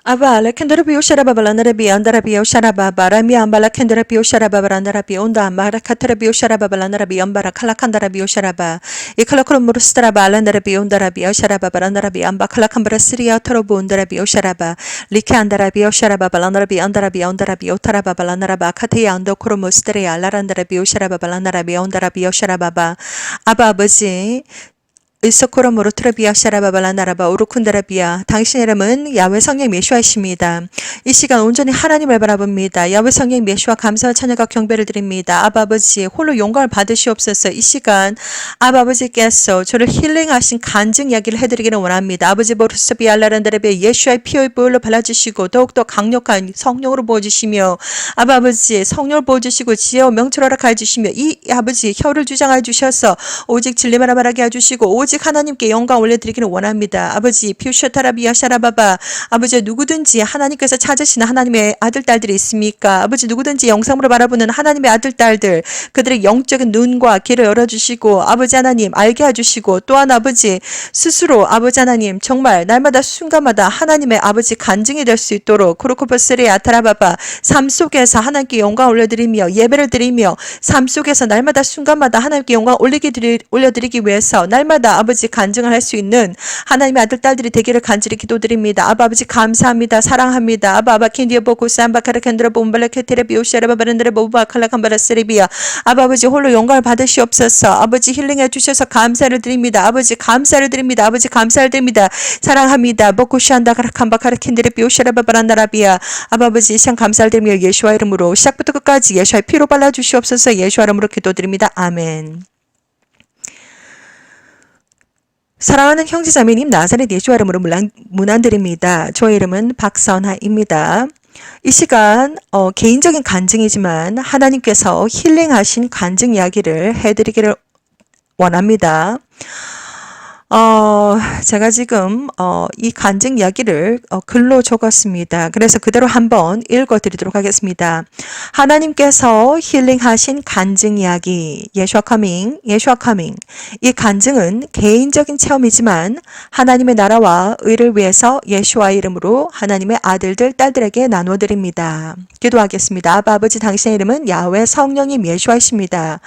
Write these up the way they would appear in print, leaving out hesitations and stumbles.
Aba la kendera bio sharaba balandera bi andara bio sharaba barami ambala kendera bio sharaba barandara bi onda ambara katera bio sharaba balandera bi ambara kala kandara bio sharaba ikala kolo murustara balandera bi ondara bio sharaba barandara bi amba kala kambara siria toro bondara bio sharaba like andara bio sharaba balandera bi andara bi ondara bi otaraba balandera ba kateya ando koro musteria larandara bio sharaba balandera bi ondara bio sharaba ba aba 아버지 이소코로모로 트라비아 샤라바발라나라바 우르쿤다라비아 당신의 이름은 야훼 성령 메시아이십니다. 이 시간 온전히 하나님을 바라봅니다. 야훼 성령 메시아 감사와 찬양과 경배를 드립니다. 아버지 홀로 영광을 받으시옵소서. 이 시간 아버지께서 저를 힐링하신 간증 이야기를 해드리기를 원합니다. 아버지 보르스비알라란다라비아 예수의 피의 보혈로 발라주시고 더욱더 강력한 성령으로 부어주시며 아버지 성령을 부어주시고 지혜와 명철을 허락하여 주시며 이 아버지 혀를 주장하여 주셔서 오직 진리만 말하게 해주시고 오직 하나님께 영광 올려드리기를 원합니다. 아버지 퓨셔타라비아 샤라바바 아버지 누구든지 하나님께서 찾으시는 하나님의 아들 딸들이 있습니까? 아버지 누구든지 영상으로 바라보는 하나님의 아들 딸들 그들의 영적인 눈과 귀를 열어주시고 아버지 하나님 알게 해주시고 또한 아버지 스스로 아버지 하나님 정말 날마다 순간마다 하나님의 아버지 간증이 될 수 있도록 크로코퍼스리 아타라바바 삶 속에서 하나님께 영광 올려드리며 예배를 드리며 삶 속에서 날마다 순간마다 하나님께 영광 올려드리기 위해서 날마다 아버지 간증을 할 수 있는 하나님의 아들 딸들이 되기를 간절히 기도드립니다. 아버지 감사합니다. 사랑합니다. 아바 킨디오보 고산바카라 캔드라 봄발라 케테레 비오샤라바 바른드레 보바 칼라 캄바라 세리비아 아버지 홀로 영광을 받으시옵소서. 아버지 힐링해 주셔서 감사를 드립니다. 아버지 감사를 드립니다. 아버지 감사를 드립니다. 사랑합니다. 보쿠시안다 카라 캄바카라 킨디레 비오샤라바 바란다라비아 아버지 시간 감사를 드리며 예수와 이름으로 시작부터 끝까지 예수의 피로 발라 주시옵소서. 예수와 이름으로 기도드립니다. 아멘. 사랑하는 형제자매님 나사렛 예수와 이름으로 문안드립니다. 저의 이름은 박선하입니다. 이 시간 개인적인 간증이지만 하나님께서 힐링하신 간증 이야기를 해드리기를 원합니다. 제가 지금 이 간증 이야기를 글로 적었습니다. 그래서 그대로 한번 읽어드리도록 하겠습니다. 하나님께서 힐링하신 간증 이야기 예수와 커밍 이 간증은 개인적인 체험이지만 하나님의 나라와 의를 위해서 예수와의 이름으로 하나님의 아들들 딸들에게 나눠드립니다. 기도하겠습니다. 아버지 당신의 이름은 야훼 성령님 예수와이십니다.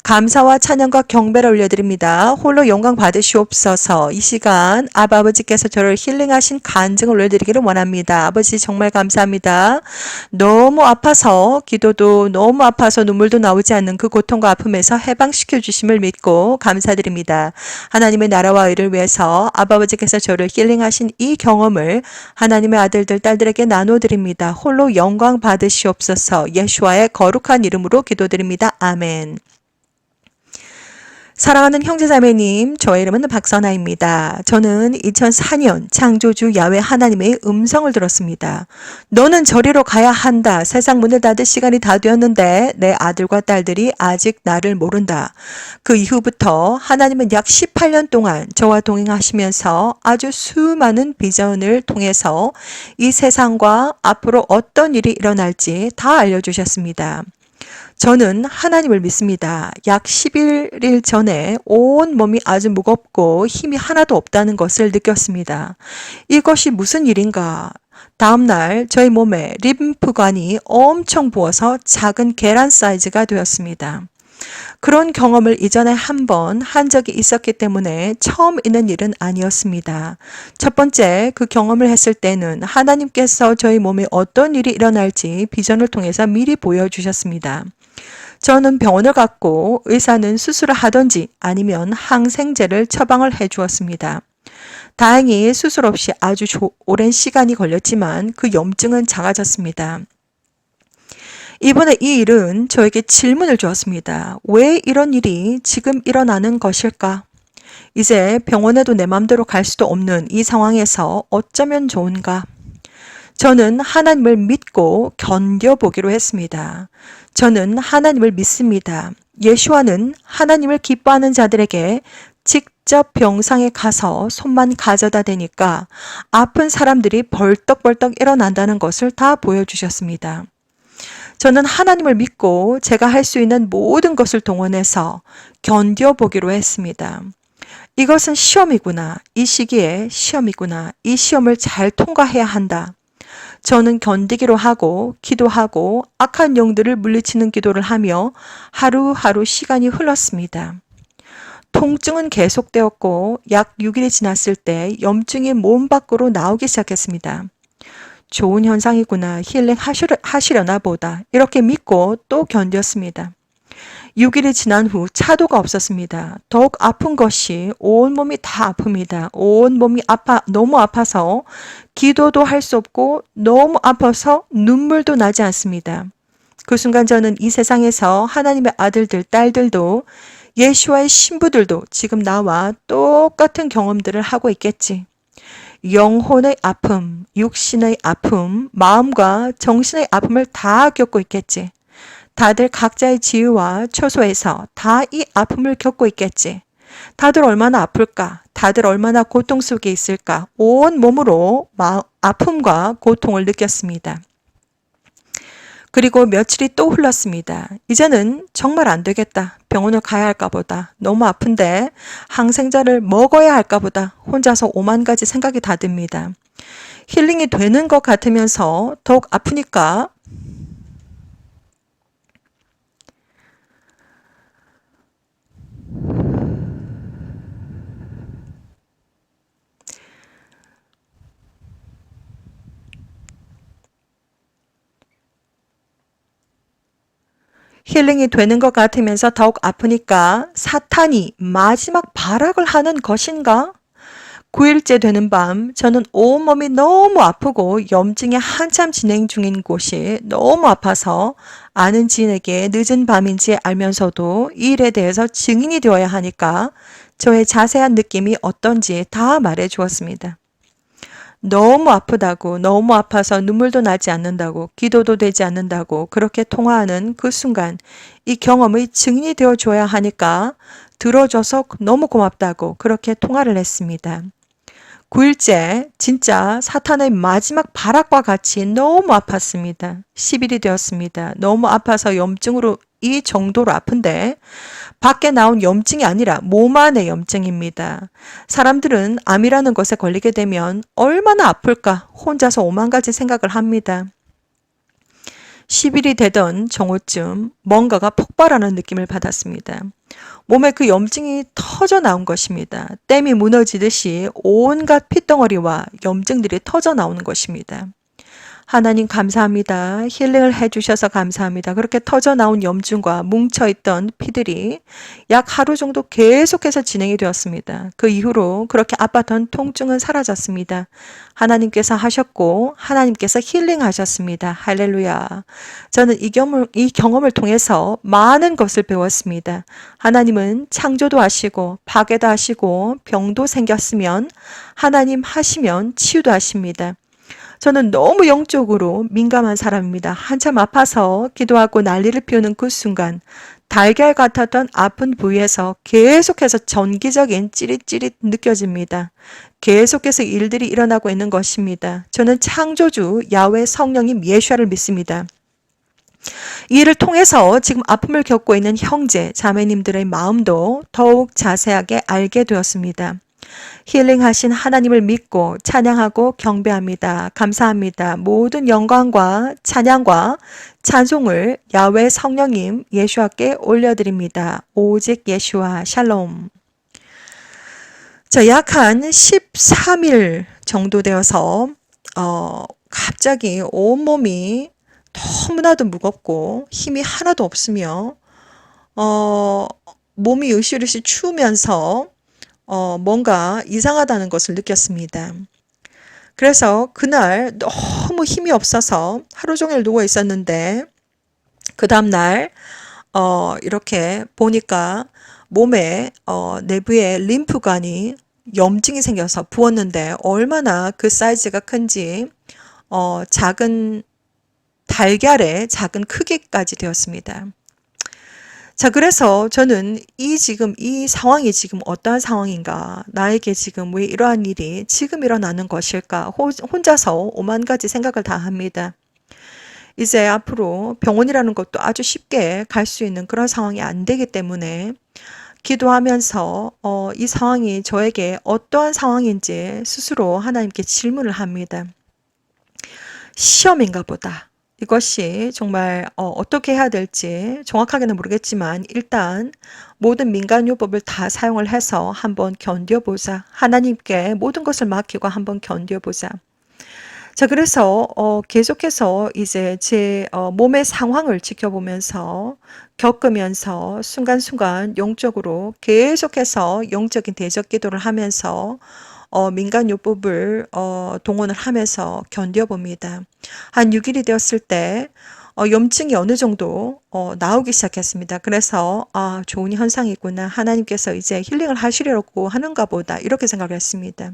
감사와 찬양과 경배를 올려드립니다. 홀로 영광 받으시옵소서. 이 시간 아버지께서 저를 힐링하신 간증을 올려드리기를 원합니다. 아버지 정말 감사합니다. 너무 아파서 기도도 너무 아파서 눈물도 나오지 않는 그 고통과 아픔에서 해방시켜 주심을 믿고 감사드립니다. 하나님의 나라와 의를 위해서 아버지께서 저를 힐링하신 이 경험을 하나님의 아들들 딸들에게 나눠드립니다. 홀로 영광 받으시옵소서. 예수와의 거룩한 이름으로 기도드립니다. 아멘. 사랑하는 형제자매님, 저의 이름은 박선아입니다. 저는 2004년 창조주 야훼 하나님의 음성을 들었습니다. 너는 저리로 가야 한다. 세상 문을 닫을 시간이 다 되었는데 내 아들과 딸들이 아직 나를 모른다. 그 이후부터 하나님은 약 18년 동안 저와 동행하시면서 아주 수많은 비전을 통해서 이 세상과 앞으로 어떤 일이 일어날지 다 알려주셨습니다. 저는 하나님을 믿습니다. 약 11일 전에 온 몸이 아주 무겁고 힘이 하나도 없다는 것을 느꼈습니다. 이것이 무슨 일인가? 다음날 저희 몸에 림프관이 엄청 부어서 작은 계란 사이즈가 되었습니다. 그런 경험을 이전에 한 번 한 적이 있었기 때문에 처음 있는 일은 아니었습니다. 첫 번째 그 경험을 했을 때는 하나님께서 저희 몸에 어떤 일이 일어날지 비전을 통해서 미리 보여주셨습니다. 저는 병원을 갔고 의사는 수술을 하든지 아니면 항생제를 처방을 해주었습니다. 다행히 수술 없이 아주 오랜 시간이 걸렸지만 그 염증은 작아졌습니다. 이번에 이 일은 저에게 질문을 주었습니다. 왜 이런 일이 지금 일어나는 것일까? 이제 병원에도 내 맘대로 갈 수도 없는 이 상황에서 어쩌면 좋은가? 저는 하나님을 믿고 견뎌보기로 했습니다. 저는 하나님을 믿습니다. 예수와는 하나님을 기뻐하는 자들에게 직접 병상에 가서 손만 가져다 대니까 아픈 사람들이 벌떡벌떡 일어난다는 것을 다 보여주셨습니다. 저는 하나님을 믿고 제가 할 수 있는 모든 것을 동원해서 견뎌보기로 했습니다. 이것은 시험이구나. 이 시기에 시험이구나. 이 시험을 잘 통과해야 한다. 저는 견디기로 하고 기도하고 악한 영들을 물리치는 기도를 하며 하루하루 시간이 흘렀습니다. 통증은 계속되었고 약 6일이 지났을 때 염증이 몸 밖으로 나오기 시작했습니다. 좋은 현상이구나, 힐링 하시려나 보다 이렇게 믿고 또 견뎠습니다. 6일이 지난 후 차도가 없었습니다. 더욱 아픈 것이 온몸이 다 아픕니다. 온몸이 너무 아파서 기도도 할 수 없고 너무 아파서 눈물도 나지 않습니다. 그 순간 저는 이 세상에서 하나님의 아들들, 딸들도 예수와의 신부들도 지금 나와 똑같은 경험들을 하고 있겠지. 영혼의 아픔, 육신의 아픔, 마음과 정신의 아픔을 다 겪고 있겠지. 다들 각자의 지위와 처소에서 다 이 아픔을 겪고 있겠지. 다들 얼마나 아플까? 다들 얼마나 고통 속에 있을까? 온 몸으로 아픔과 고통을 느꼈습니다. 그리고 며칠이 또 흘렀습니다. 이제는 정말 안 되겠다. 병원을 가야 할까 보다. 너무 아픈데 항생제를 먹어야 할까 보다. 혼자서 오만 가지 생각이 다 듭니다. 힐링이 되는 것 같으면서 더욱 아프니까 힐링이 되는 것 같으면서 더욱 아프니까 사탄이 마지막 발악을 하는 것인가? 9일째 되는 밤 저는 온몸이 너무 아프고 염증이 한참 진행 중인 곳이 너무 아파서 아는 지인에게 늦은 밤인지 알면서도 이 일에 대해서 증인이 되어야 하니까 저의 자세한 느낌이 어떤지 다 말해 주었습니다. 너무 아프다고, 너무 아파서 눈물도 나지 않는다고, 기도도 되지 않는다고 그렇게 통화하는 그 순간 이 경험의 증인이 되어 줘야 하니까 들어줘서 너무 고맙다고 그렇게 통화를 했습니다. 9일째 진짜 사탄의 마지막 발악과 같이 너무 아팠습니다. 10일이 되었습니다. 너무 아파서 염증으로 이 정도로 아픈데 밖에 나온 염증이 아니라 몸 안의 염증입니다. 사람들은 암이라는 것에 걸리게 되면 얼마나 아플까 혼자서 오만 가지 생각을 합니다. 10일이 되던 정오쯤 뭔가가 폭발하는 느낌을 받았습니다. 몸에 그 염증이 터져 나온 것입니다. 댐이 무너지듯이 온갖 핏덩어리와 염증들이 터져 나오는 것입니다. 하나님 감사합니다. 힐링을 해주셔서 감사합니다. 그렇게 터져 나온 염증과 뭉쳐있던 피들이 약 하루 정도 계속해서 진행이 되었습니다. 그 이후로 그렇게 아팠던 통증은 사라졌습니다. 하나님께서 하셨고 하나님께서 힐링하셨습니다. 할렐루야. 저는 이 경험을 통해서 많은 것을 배웠습니다. 하나님은 창조도 하시고 파괴도 하시고 병도 생겼으면 하나님 하시면 치유도 하십니다. 저는 너무 영적으로 민감한 사람입니다. 한참 아파서 기도하고 난리를 피우는 그 순간 달걀 같았던 아픈 부위에서 계속해서 전기적인 찌릿찌릿 느껴집니다. 계속해서 일들이 일어나고 있는 것입니다. 저는 창조주 야훼 성령님 예수아를 믿습니다. 이 일을 통해서 지금 아픔을 겪고 있는 형제, 자매님들의 마음도 더욱 자세하게 알게 되었습니다. 힐링하신 하나님을 믿고 찬양하고 경배합니다. 감사합니다. 모든 영광과 찬양과 찬송을 야훼 성령님 예수와께 올려드립니다. 오직 예수와 샬롬. 약 한 13일 정도 되어서 갑자기 온몸이 너무나도 무겁고 힘이 하나도 없으며 몸이 으시르시 추우면서 뭔가 이상하다는 것을 느꼈습니다. 그래서 그날 너무 힘이 없어서 하루 종일 누워 있었는데 그 다음날 이렇게 보니까 몸에 내부에 림프관이 염증이 생겨서 부었는데 얼마나 그 사이즈가 큰지 작은 달걀의 작은 크기까지 되었습니다. 자, 그래서 저는 지금 이 상황이 지금 어떠한 상황인가? 나에게 지금 왜 이러한 일이 지금 일어나는 것일까? 혼자서 오만 가지 생각을 다 합니다. 이제 앞으로 병원이라는 것도 아주 쉽게 갈 수 있는 그런 상황이 안 되기 때문에 기도하면서 이 상황이 저에게 어떠한 상황인지 스스로 하나님께 질문을 합니다. 시험인가 보다. 이것이 정말 어떻게 해야 될지 정확하게는 모르겠지만 일단 모든 민간요법을 다 사용을 해서 한번 견뎌보자. 하나님께 모든 것을 맡기고 한번 견뎌보자. 자, 그래서 계속해서 이제 제 몸의 상황을 지켜보면서 겪으면서 순간순간 영적으로 계속해서 영적인 대적 기도를 하면서 민간요법을 동원을 하면서 견뎌봅니다. 한 6일이 되었을 때 염증이 어느 정도 나오기 시작했습니다. 그래서 아, 좋은 현상이구나. 하나님께서 이제 힐링을 하시려고 하는가 보다. 이렇게 생각을 했습니다.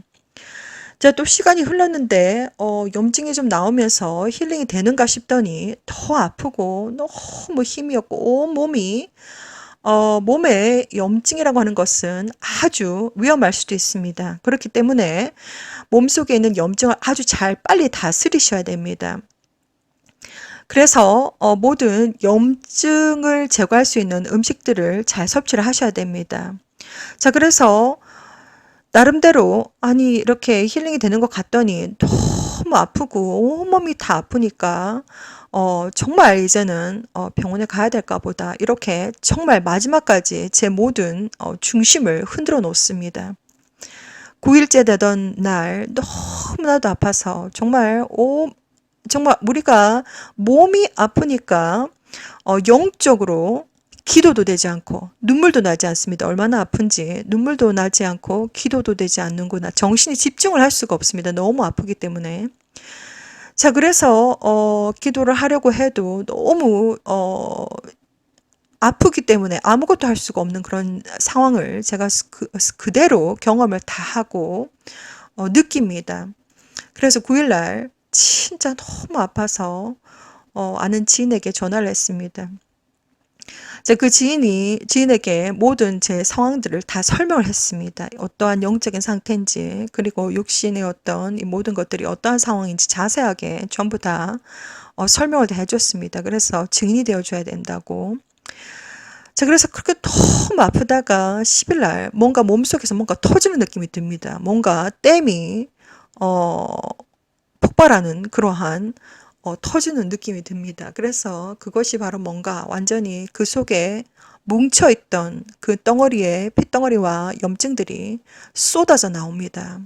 자, 또 시간이 흘렀는데 염증이 좀 나오면서 힐링이 되는가 싶더니 더 아프고 너무 힘이 없고 온 몸이 몸에 염증이라고 하는 것은 아주 위험할 수도 있습니다. 그렇기 때문에 몸속에 있는 염증을 아주 잘 빨리 다스리셔야 됩니다. 그래서 모든 염증을 제거할 수 있는 음식들을 잘 섭취를 하셔야 됩니다. 자, 그래서 나름대로 아니 이렇게 힐링이 되는 것 같더니 너무 아프고 온몸이 다 아프니까 정말 이제는 병원에 가야 될까 보다 이렇게 정말 마지막까지 제 모든 중심을 흔들어 놓습니다. 9일째 되던 날 너무나도 아파서 정말 우리가 몸이 아프니까 영적으로 기도도 되지 않고 눈물도 나지 않습니다. 얼마나 아픈지 눈물도 나지 않고 기도도 되지 않는구나. 정신이 집중을 할 수가 없습니다. 너무 아프기 때문에. 자, 그래서 기도를 하려고 해도 너무 아프기 때문에 아무것도 할 수가 없는 그런 상황을 제가 그대로 경험을 다 하고 느낍니다. 그래서 9일날 진짜 너무 아파서 아는 지인에게 전화를 했습니다. 그 지인에게 모든 제 상황들을 다 설명을 했습니다. 어떠한 영적인 상태인지, 그리고 육신의 어떤 이 모든 것들이 어떠한 상황인지 자세하게 전부 다 설명을 다 해줬습니다. 그래서 증인이 되어줘야 된다고. 자, 그래서 그렇게 너무 아프다가 10일 날 뭔가 몸속에서 뭔가 터지는 느낌이 듭니다. 뭔가 댐이, 폭발하는 그러한 터지는 느낌이 듭니다. 그래서 그것이 바로 뭔가 완전히 그 속에 뭉쳐있던 그 덩어리의 핏덩어리와 염증들이 쏟아져 나옵니다.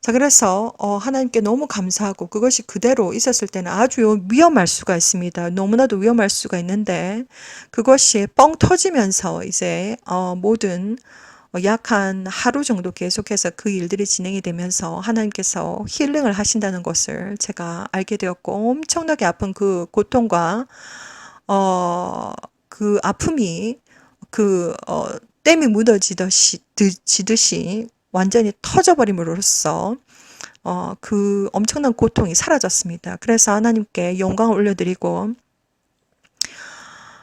자, 그래서 하나님께 너무 감사하고 그것이 그대로 있었을 때는 아주 위험할 수가 있습니다. 너무나도 위험할 수가 있는데 그것이 뻥 터지면서 이제 모든 약 한 하루 정도 계속해서 그 일들이 진행이 되면서 하나님께서 힐링을 하신다는 것을 제가 알게 되었고 엄청나게 아픈 그 고통과 그 아픔이 댐이 지듯이 완전히 터져버림으로써 그 엄청난 고통이 사라졌습니다. 그래서 하나님께 영광을 올려드리고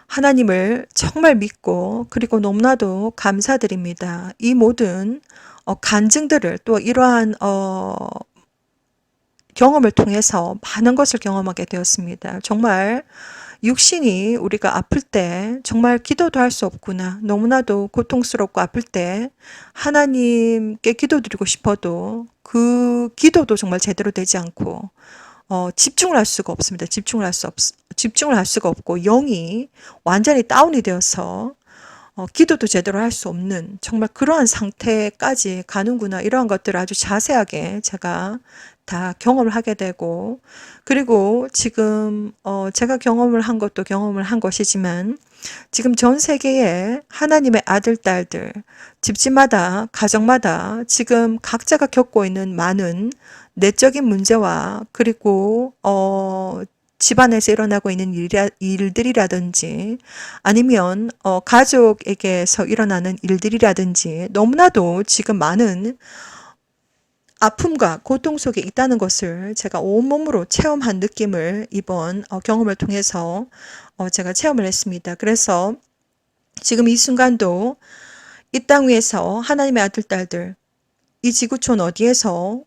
하나님을 정말 믿고 그리고 너무나도 감사드립니다. 이 모든 간증들을 또 이러한 경험을 통해서 많은 것을 경험하게 되었습니다. 정말 육신이 우리가 아플 때 정말 기도도 할 수 없구나. 너무나도 고통스럽고 아플 때 하나님께 기도드리고 싶어도 그 기도도 정말 제대로 되지 않고 집중을 할 수가 없습니다. 집중을 할 수가 없고 영이 완전히 다운이 되어서 기도도 제대로 할 수 없는 정말 그러한 상태까지 가는구나. 이러한 것들을 아주 자세하게 제가 다 경험을 하게 되고 그리고 지금 제가 경험을 한 것도 경험을 한 것이지만 지금 전 세계에 하나님의 아들, 딸들 집집마다 가정마다 지금 각자가 겪고 있는 많은 내적인 문제와 그리고 집안에서 일어나고 있는 일들이라든지 아니면 가족에게서 일어나는 일들이라든지 너무나도 지금 많은 아픔과 고통 속에 있다는 것을 제가 온몸으로 체험한 느낌을 이번 경험을 통해서 제가 체험을 했습니다. 그래서 지금 이 순간도 이 땅 위에서 하나님의 아들, 딸들 이 지구촌 어디에서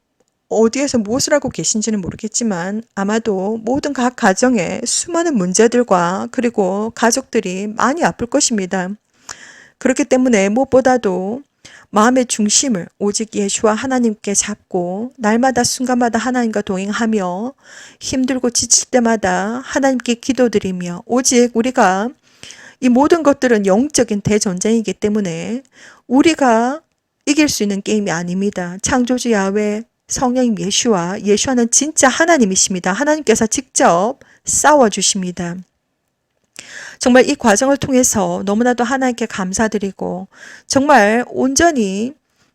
무엇을 하고 계신지는 모르겠지만 아마도 모든 각 가정에 수많은 문제들과 그리고 가족들이 많이 아플 것입니다. 그렇기 때문에 무엇보다도 마음의 중심을 오직 예수와 하나님께 잡고 날마다 순간마다 하나님과 동행하며 힘들고 지칠 때마다 하나님께 기도드리며 오직 우리가 이 모든 것들은 영적인 대전쟁이기 때문에 우리가 이길 수 있는 게임이 아닙니다. 창조주 야훼 성령님 예수와는 진짜 하나님이십니다. 하나님께서 직접 싸워주십니다. 정말 이 과정을 통해서 너무나도 하나님께 감사드리고 정말 온전히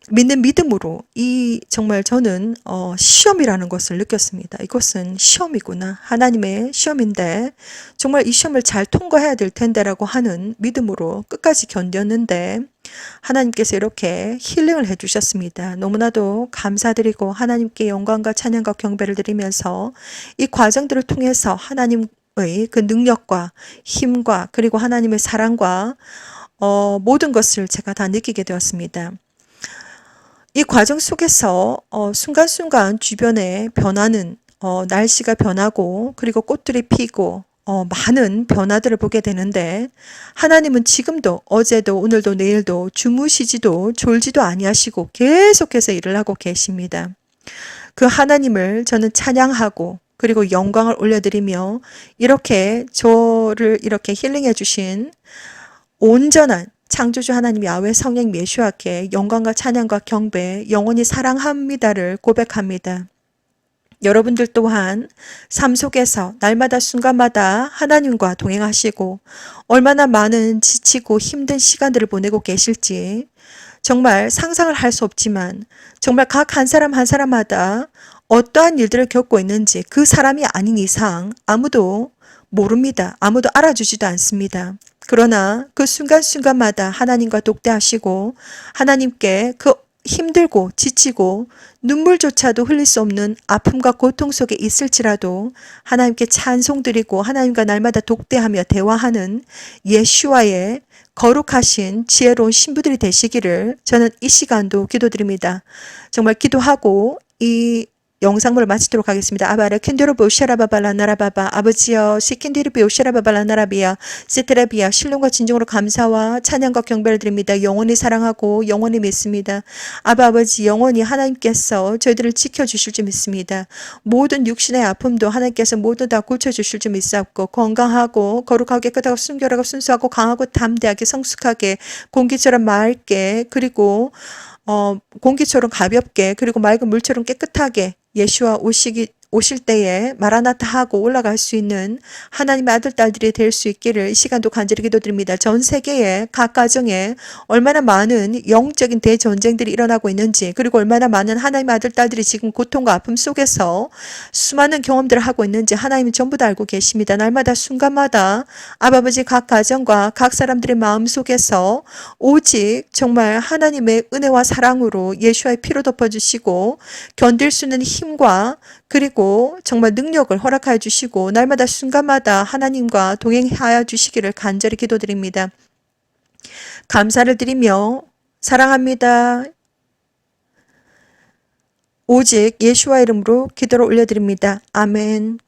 믿는 믿음으로 이 정말 저는 시험이라는 것을 느꼈습니다. 이것은 시험이구나. 하나님의 시험인데 정말 이 시험을 잘 통과해야 될 텐데라고 하는 믿음으로 끝까지 견뎠는데 하나님께서 이렇게 힐링을 해주셨습니다. 너무나도 감사드리고 하나님께 영광과 찬양과 경배를 드리면서 이 과정들을 통해서 하나님의 그 능력과 힘과 그리고 하나님의 사랑과 모든 것을 제가 다 느끼게 되었습니다. 이 과정 속에서 순간순간 주변에 변하는 날씨가 변하고 그리고 꽃들이 피고 많은 변화들을 보게 되는데 하나님은 지금도 어제도 오늘도 내일도 주무시지도 졸지도 아니하시고 계속해서 일을 하고 계십니다. 그 하나님을 저는 찬양하고 그리고 영광을 올려드리며 이렇게 저를 이렇게 힐링해 주신 온전한 창조주 하나님 야훼 성령 예수와께 영광과 찬양과 경배 영원히 사랑합니다를 고백합니다. 여러분들 또한 삶 속에서 날마다 순간마다 하나님과 동행하시고 얼마나 많은 지치고 힘든 시간들을 보내고 계실지 정말 상상을 할 수 없지만 정말 각 한 사람 한 사람마다 어떠한 일들을 겪고 있는지 그 사람이 아닌 이상 아무도 모릅니다. 아무도 알아주지도 않습니다. 그러나 그 순간순간마다 하나님과 독대하시고 하나님께 그 힘들고 지치고 눈물조차도 흘릴 수 없는 아픔과 고통 속에 있을지라도 하나님께 찬송드리고 하나님과 날마다 독대하며 대화하는 예수와의 거룩하신 지혜로운 신부들이 되시기를 저는 이 시간도 기도드립니다. 정말 기도하고 이 영상물을 마치도록 하겠습니다. 아바라 캔디로보 샤라바발라나라바바 아버지여 시킨디리비 오샤라바발라나라비야 세테라비야 신령과 진정으로 감사와 찬양과 경배를 드립니다. 영원히 사랑하고 영원히 믿습니다. 아버지 영원히 하나님께서 저희들을 지켜주실 줄 믿습니다. 모든 육신의 아픔도 하나님께서 모두 다 고쳐주실 줄 믿사옵고 건강하고 거룩하고 깨끗하고 순결하고 순수하고 강하고 담대하게 성숙하게 공기처럼 맑게 그리고 공기처럼 가볍게 그리고 맑은 물처럼 깨끗하게 예수와 오실 때에 마라나타 하고 올라갈 수 있는 하나님의 아들 딸들이 될 수 있기를 이 시간도 간절히 기도드립니다. 전 세계의 각 가정에 얼마나 많은 영적인 대전쟁들이 일어나고 있는지 그리고 얼마나 많은 하나님의 아들 딸들이 지금 고통과 아픔 속에서 수많은 경험들을 하고 있는지 하나님은 전부 다 알고 계십니다. 날마다 순간마다 아버지 각 가정과 각 사람들의 마음 속에서 오직 정말 하나님의 은혜와 사랑으로 예수와의 피로 덮어주시고 견딜 수 있는 힘과 그리고 정말 능력을 허락하여 주시고 날마다 순간마다 하나님과 동행하여 주시기를 간절히 기도드립니다. 감사를 드리며 사랑합니다. 오직 예수와 이름으로 기도를 올려드립니다. 아멘.